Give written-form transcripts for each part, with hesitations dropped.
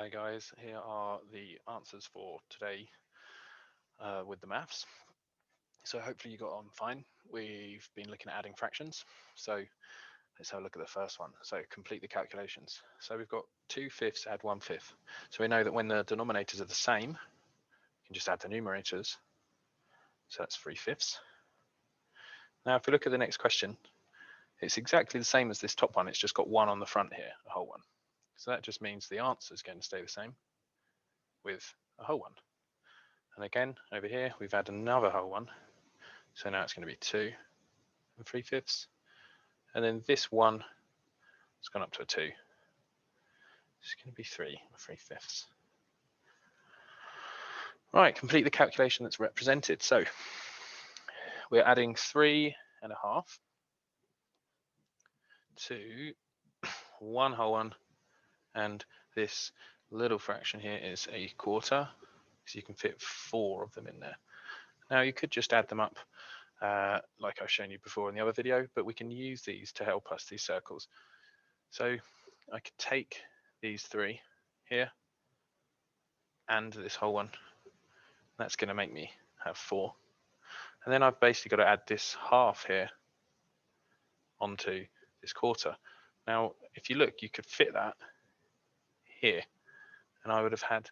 Hi guys, here are the answers for today with the maths. So hopefully you got on fine. We've been looking at adding fractions. So let's have a look at the first one. So complete the calculations. So we've got 2/5 add 1/5. So we know that when the denominators are the same, you can just add the numerators. So that's 3/5. Now if we look at the next question, it's exactly the same as this top one. It's just got one on the front here, a whole one. So that just means the answer is going to stay the same with a whole one. And again, over here, we've had another whole one. So now it's going to be 2 3/5. And then this one has gone up to a 2. It's going to be 3 3/5. Right, complete the calculation that's represented. So we're adding 3.5 to 1 whole one, and this little fraction here is a quarter, so you can fit 4 of them in there. Now you could just add them up like I've shown you before in the other video, but we can use these to help us, these circles. So I could take these 3 here and this whole one. That's going to make me have 4. And then I've basically got to add this half here onto this quarter. Now, if you look, you could fit that here, and I would have had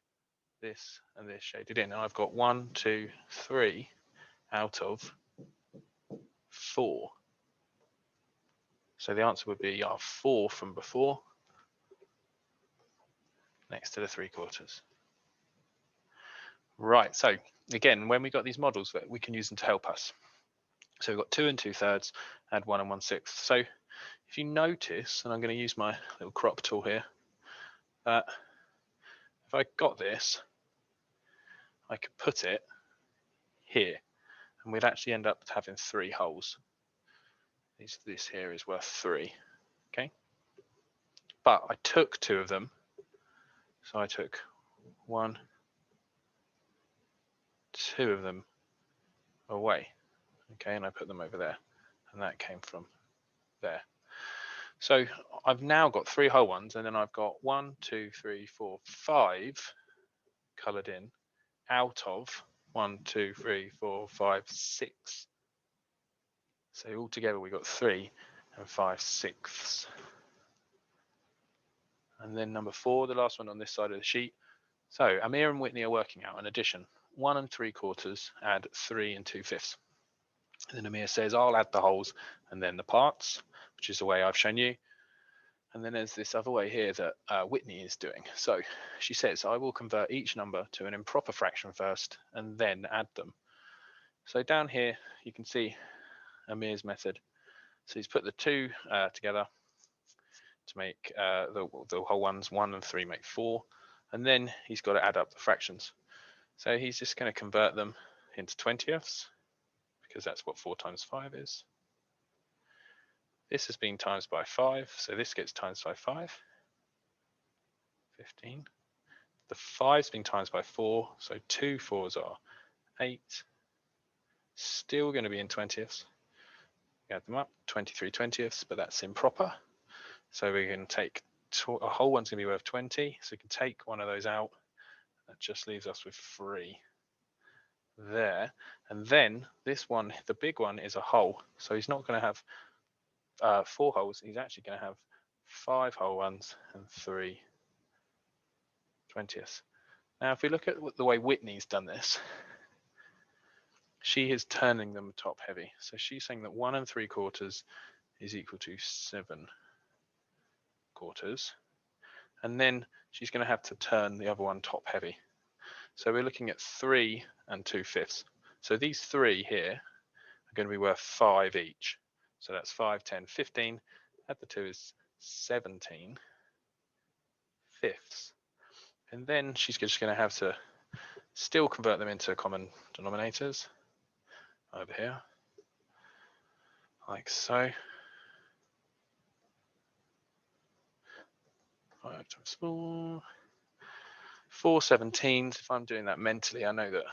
this and this shaded in. And I've got 1, 2, 3 out of 4. So the answer would be our 4 from before next to the 3/4. Right, so again, when we got these models, we can use them to help us. So we've got 2 2/3, add 1 1/6. So if you notice, and I'm going to use my little crop tool here, that if I got this, I could put it here, and we'd actually end up having 3 holes. This here is worth 3, okay? But I took 2 of them, so I took 1, 2 of them away, okay, and I put them over there, and that came from there. So I've now got 3 whole ones, and then I've got 1, 2, 3, 4, 5 coloured in out of 1, 2, 3, 4, 5, 6. So altogether we got 3 5/6. And then number 4, the last one on this side of the sheet. So Amir and Whitney are working out an addition. 1 3/4 add 3 2/5. And then Amir says, I'll add the wholes and then the parts, which is the way I've shown you. And then there's this other way here that Whitney is doing. So she says, I will convert each number to an improper fraction first and then add them. So down here, you can see Amir's method. So he's put the 2 together to make the whole ones. 1 and 3 make 4. And then he's got to add up the fractions. So he's just going to convert them into 20ths, because that's what 4 times 5 is. This has been times by 5, so this gets times by 5, 15. The 5's been times by 4, so 2 4s are 8. Still going to be in 20ths. Add them up, 23 20ths, but that's improper. So we can take a whole one's going to be worth 20, so we can take one of those out. That just leaves us with 3 there. And then this one, the big one, is a whole, so he's not going to have 4 holes. He's actually going to have 5 whole ones and 3 20ths. Now, if we look at the way Whitney's done this, she is turning them top heavy. So she's saying that 1 3/4 is equal to 7/4. And then she's going to have to turn the other one top heavy. So we're looking at 3 2/5. So these 3 here are going to be worth 5 each. So that's 5, 10, 15. Add the 2 is 17/5. And then she's just going to have to still convert them into common denominators over here, like so. 5 times 4, 4 17s. If I'm doing that mentally, I know that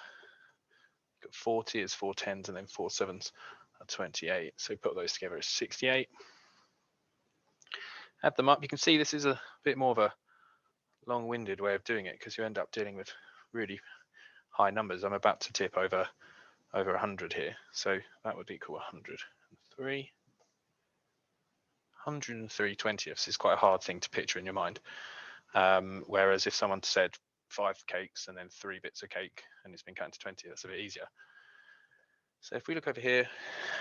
40 is 4 10s, and then 4 7s are 28. So put those together is 68. Add them up. You can see this is a bit more of a long-winded way of doing it because you end up dealing with really high numbers. I'm about to tip over 100 here, so that would equal 103. 103 20ths is quite a hard thing to picture in your mind. Whereas if someone said 5 cakes and then 3 bits of cake and it's been cut into 20, that's a bit easier. So if we look over here,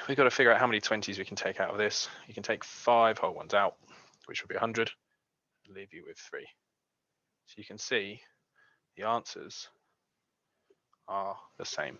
we've got to figure out how many 20s we can take out of this. You can take 5 whole ones out, which would be 100, and leave you with 3. So you can see the answers are the same.